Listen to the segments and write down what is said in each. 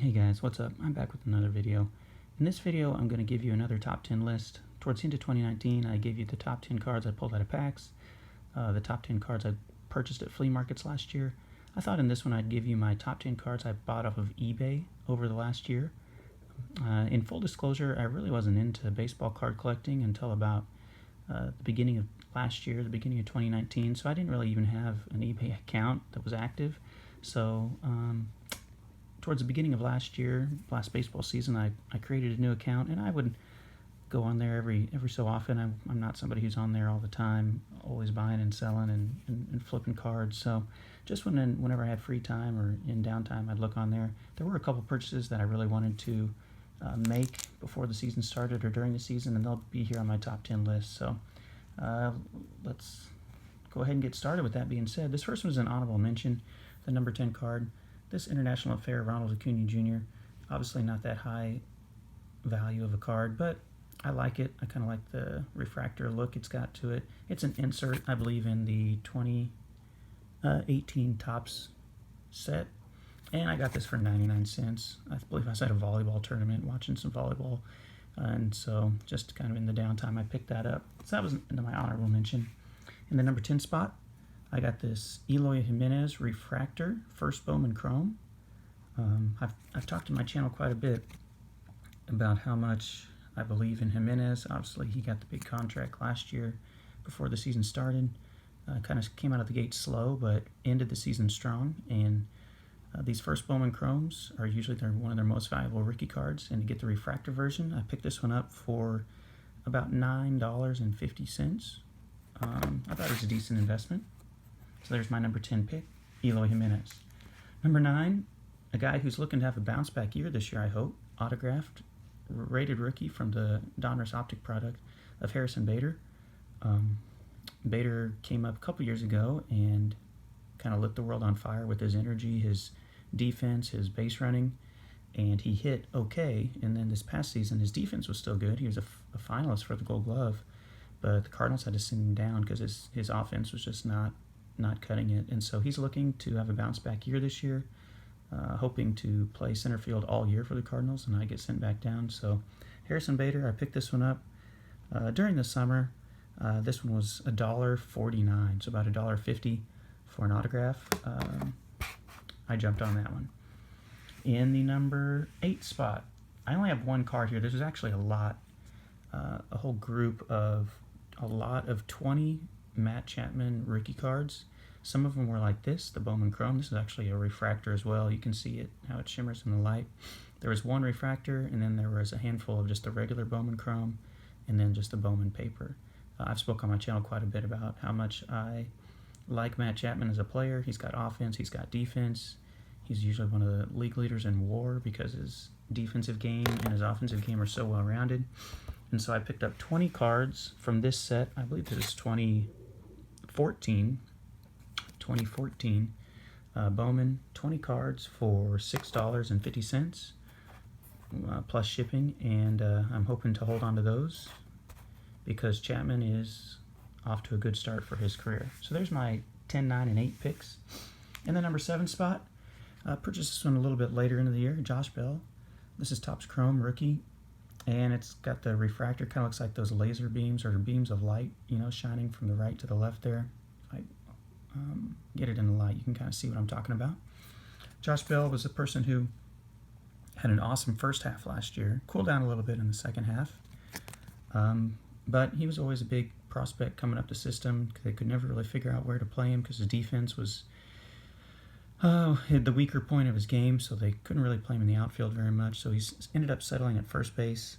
Hey guys, what's up? I'm back with another video. In this video, I'm going to give you another top 10 list. Towards the end of 2019, I gave you the top 10 cards I pulled out of packs, the top 10 cards I purchased at flea markets last year. I thought in this one I'd give you my top 10 cards I bought off of eBay over the last year. In full disclosure, I really wasn't into baseball card collecting until about the beginning of last year, the beginning of 2019, so I didn't really even have an eBay account that was active. So towards the beginning of last year, last baseball season, I created a new account, and I would go on there every so often. I'm not somebody who's on there all the time, always buying and selling and flipping cards. So just whenever I had free time or in downtime, I'd look on there. There were a couple purchases that I really wanted to make before the season started or during the season, and they'll be here on my top 10 list. So let's go ahead and get started. With that being said, this first one is an honorable mention, the number 10 card. This International Affair Ronald Acuna Jr., obviously not that high value of a card, but I like it. I kind of like the refractor look it's got to it. It's an insert, I believe, in the 2018 Topps set, and I got this for 99 cents. I believe I was at a volleyball tournament watching some volleyball, and so just kind of in the downtime I picked that up. So that was my honorable mention. In the number 10 spot, I got this Eloy Jimenez refractor, first Bowman Chrome. I've talked in my channel quite a bit about how much I believe in Jimenez. Obviously, he got the big contract last year before the season started. Kind of came out of the gate slow, but ended the season strong. And these first Bowman Chromes are usually one of their most valuable rookie cards. And to get the refractor version, I picked this one up for about $9.50. I thought it was a decent investment. So there's my number 10 pick, Eloy Jimenez. Number 9, a guy who's looking to have a bounce back year this year, I hope. Autographed, rated rookie from the Donruss Optic product of Harrison Bader. Bader came up a couple years ago and kind of lit the world on fire with his energy, his defense, his base running, and he hit okay. And then this past season, his defense was still good. He was a finalist for the Gold Glove, but the Cardinals had to send him down because his offense was just not cutting it. And so he's looking to have a bounce back year this year, hoping to play center field all year for the Cardinals, and I get sent back down. So Harrison Bader, I picked this one up during the summer. This one was $1.49, so about $1.50 for an autograph. I jumped on that one. In the number 8 spot, I only have one card here. This is actually a lot, a whole group of a lot of 20 Matt Chapman rookie cards. Some of them were like this, the Bowman Chrome. This is actually a refractor as well. You can see it, how it shimmers in the light. There was one refractor, and then there was a handful of just the regular Bowman Chrome, and then just the Bowman paper. I've spoken on my channel quite a bit about how much I like Matt Chapman as a player. He's got offense, he's got defense. He's usually one of the league leaders in WAR because his defensive game and his offensive game are so well-rounded. And so I picked up 20 cards from this set. I believe this is 2014 Bowman, 20 cards for $6.50 plus shipping, and I'm hoping to hold on to those because Chapman is off to a good start for his career. So there's my 10, 9, and 8 picks. In the number 7 spot, purchased this one a little bit later into the year, Josh Bell. This is Topps Chrome rookie, and it's got the refractor, kind of looks like those laser beams or beams of light, you know, shining from the right to the left there. Get it in the light, you can kind of see what I'm talking about. Josh Bell was a person who had an awesome first half last year, cooled down a little bit in the second half, but he was always a big prospect coming up the system. They could never really figure out where to play him because his defense was the weaker point of his game, so they couldn't really play him in the outfield very much. So he's ended up settling at first base,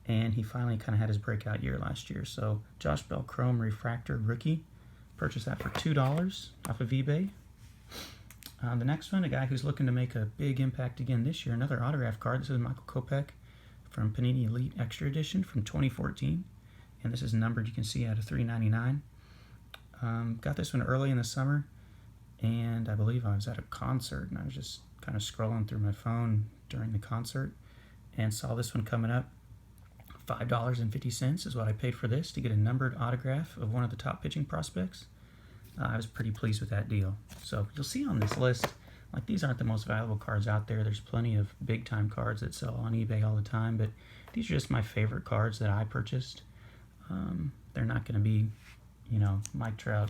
and he finally kind of had his breakout year last year. So Josh Bell Chrome Refractor Rookie, purchased that for $2 off of eBay. The next one, a guy who's looking to make a big impact again this year, another autograph card. This is Michael Kopech from Panini Elite Extra Edition from 2014, and this is numbered, you can see, out of $3.99. Got this one early in the summer, and I believe I was at a concert, and I was just kind of scrolling through my phone during the concert and saw this one coming up. $5.50 is what I paid for this to get a numbered autograph of one of the top pitching prospects. I was pretty pleased with that deal. So you'll see on this list like these aren't the most valuable cards out there. There's plenty of big time cards that sell on eBay all the time, but these are just my favorite cards that I purchased. They're not going to be, Mike Trout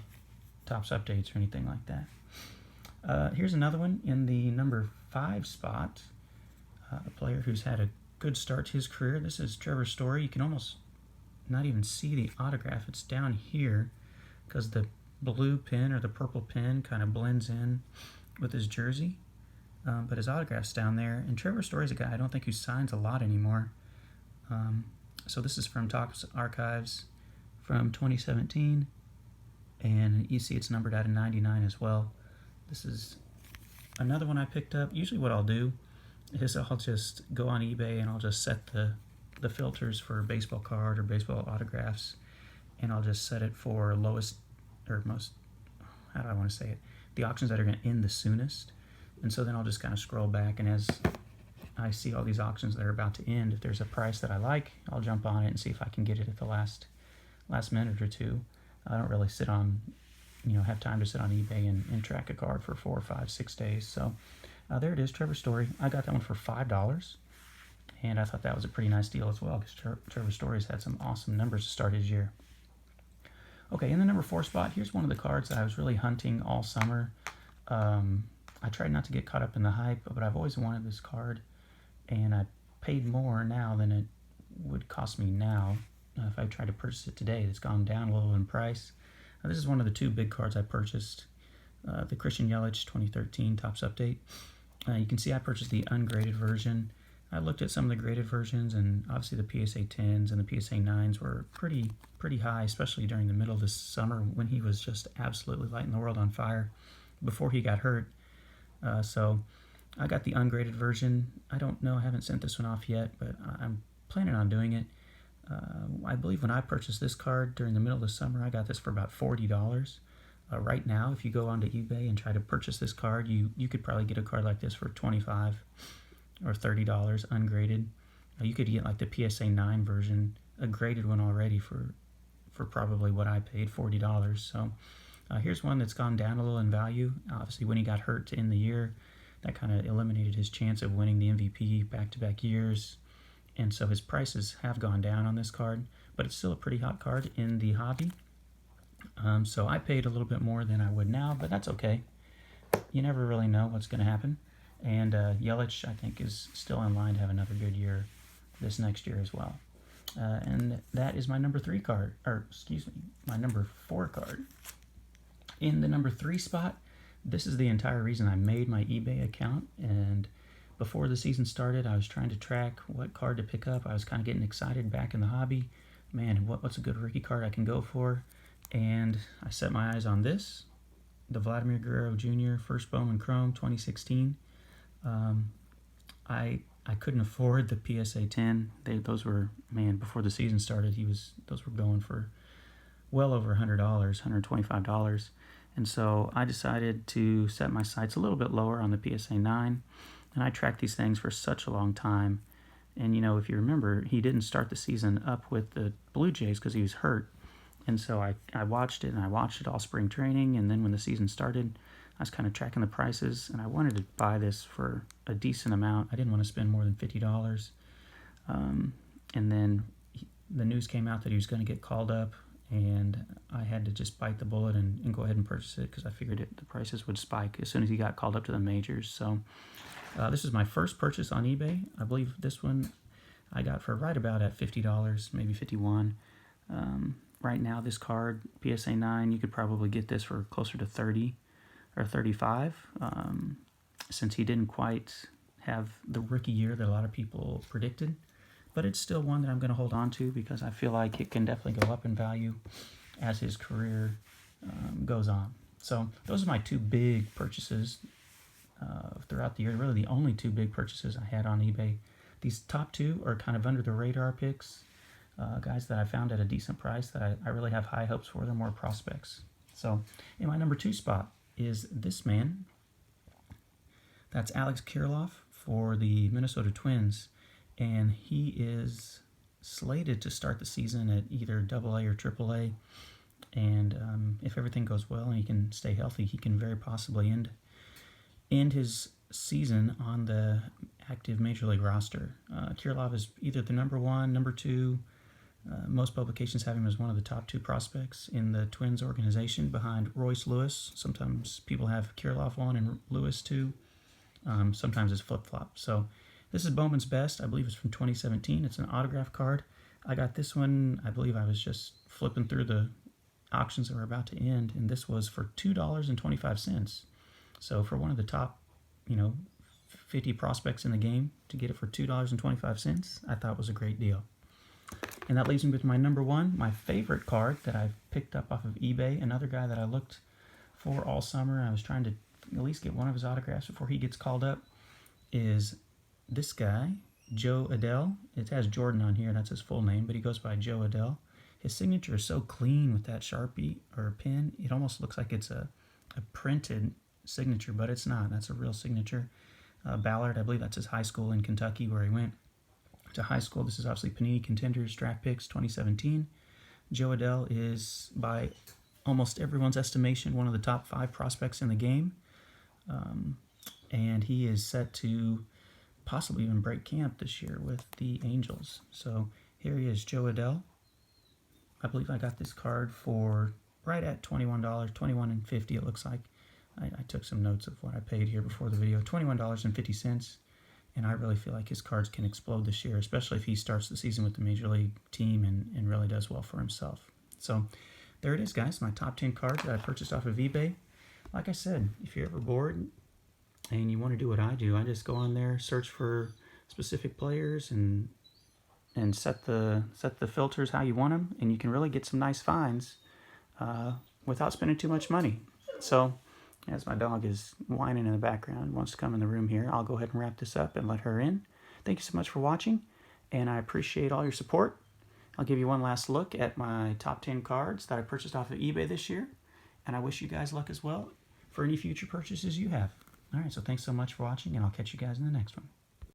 Topps updates or anything like that. Here's another one in the number 5 spot. A player who's had a good start to his career. This is Trevor Story. You can almost not even see the autograph. It's down here because the blue pin or the purple pin kind of blends in with his jersey. But his autograph's down there. And Trevor Story's a guy I don't think who signs a lot anymore. So this is from Topps Archives from 2017. And you see it's numbered out of 99 as well. This is another one I picked up. Usually what I'll do is I'll just go on eBay and I'll just set the filters for baseball card or baseball autographs, and I'll just set it for lowest or most, how do I want to say it, the auctions that are going to end the soonest. And so then I'll just kind of scroll back, and as I see all these auctions that are about to end, if there's a price that I like, I'll jump on it and see if I can get it at the last minute or two. I don't really sit on, have time to sit on eBay and track a card for 4, 5, 6 days. So there it is, Trevor Story. I got that one for $5, and I thought that was a pretty nice deal as well because Trevor Story's had some awesome numbers to start his year. Okay, in the number 4 spot, here's one of the cards that I was really hunting all summer. I tried not to get caught up in the hype, but I've always wanted this card, and I paid more now than it would cost me now if I tried to purchase it today. It's gone down a little in price. This is one of the 2 big cards I purchased, the Christian Yelich 2013 Topps Update. You can see I purchased the ungraded version. I looked at some of the graded versions, and obviously the PSA 10s and the PSA 9s were pretty high, especially during the middle of this summer when he was just absolutely lighting the world on fire before he got hurt. So I got the ungraded version. I don't know, I haven't sent this one off yet, but I'm planning on doing it. I believe when I purchased this card during the middle of the summer, I got this for about $40. Right now, if you go onto eBay and try to purchase this card, you could probably get a card like this for $25 or $30 ungraded. You could get like the PSA 9 version, a graded one already for probably what I paid, $40. So here's one that's gone down a little in value. Obviously, when he got hurt to end the year, that kind of eliminated his chance of winning the MVP back-to-back years. And so his prices have gone down on this card, but it's still a pretty hot card in the hobby. So I paid a little bit more than I would now, but that's okay. You never really know what's going to happen. And Yelich, I think, is still in line to have another good year this next year as well. And that is my number 3 card, or excuse me, my number 4 card. In the number 3 spot, this is the entire reason I made my eBay account. And before the season started, I was trying to track what card to pick up. I was kind of getting excited back in the hobby. Man, what's a good rookie card I can go for? And I set my eyes on this, the Vladimir Guerrero Jr. First Bowman Chrome 2016. I couldn't afford the PSA 10. Those were, man, before the season started, those were going for well over $100, $125. And so I decided to set my sights a little bit lower on the PSA 9. And I tracked these things for such a long time. And, if you remember, he didn't start the season up with the Blue Jays because he was hurt. And so I watched it, and I watched it all spring training. And then when the season started, I was kind of tracking the prices, and I wanted to buy this for a decent amount. I didn't want to spend more than $50. And then the news came out that he was going to get called up, and I had to just bite the bullet and go ahead and purchase it because I figured the prices would spike as soon as he got called up to the majors. So this is my first purchase on eBay. I believe this one I got for right about at $50, maybe $51. Right now, this card, PSA 9, you could probably get this for closer to $30 or $35, since he didn't quite have the rookie year that a lot of people predicted. But it's still one that I'm going to hold on to because I feel like it can definitely go up in value as his career goes on. So those are my 2 big purchases throughout the year. Really the only 2 big purchases I had on eBay. These top 2 are kind of under the radar picks. Guys that I found at a decent price that I really have high hopes for. They're more prospects. So in my number 2 spot is this man. That's Alex Kirilloff for the Minnesota Twins. And he is slated to start the season at either AA or AAA. And if everything goes well and he can stay healthy, he can very possibly end end his season on the active Major League roster. Kirilloff is either the number 1, number 2. Most publications have him as one of the top 2 prospects in the Twins organization behind Royce Lewis. Sometimes people have Kirilloff 1 and Lewis 2. Sometimes it's flip-flop. So this is Bowman's Best. I believe it's from 2017. It's an autograph card. I got this one, I believe I was just flipping through the auctions that were about to end, and this was for $2.25. So for one of the top, 50 prospects in the game, to get it for $2.25, I thought was a great deal. And that leaves me with my number 1, my favorite card that I've picked up off of eBay. Another guy that I looked for all summer. I was trying to at least get one of his autographs before he gets called up. Is this guy, Jo Adell. It has Jordan on here. That's his full name, but he goes by Jo Adell. His signature is so clean with that Sharpie or pen. It almost looks like it's a printed signature, but it's not. That's a real signature. Ballard, I believe that's his high school in Kentucky where he went to high school. This is obviously Panini Contenders Draft Picks 2017. Jo Adell is, by almost everyone's estimation, one of the top 5 prospects in the game. And he is set to possibly even break camp this year with the Angels. So here he is, Jo Adell. I believe I got this card for right at $21, $21.50 it looks like. I took some notes of what I paid here before the video. $21.50. And I really feel like his cards can explode this year, especially if he starts the season with the Major League team and really does well for himself. So there it is, guys, my top 10 cards that I purchased off of eBay. Like I said, if you're ever bored and you want to do what I do, I just go on there, search for specific players, and set the filters how you want them, and you can really get some nice finds without spending too much money. So, as my dog is whining in the background, wants to come in the room here, I'll go ahead and wrap this up and let her in. Thank you so much for watching, and I appreciate all your support. I'll give you one last look at my top 10 cards that I purchased off of eBay this year, and I wish you guys luck as well for any future purchases you have. All right, so thanks so much for watching, and I'll catch you guys in the next one.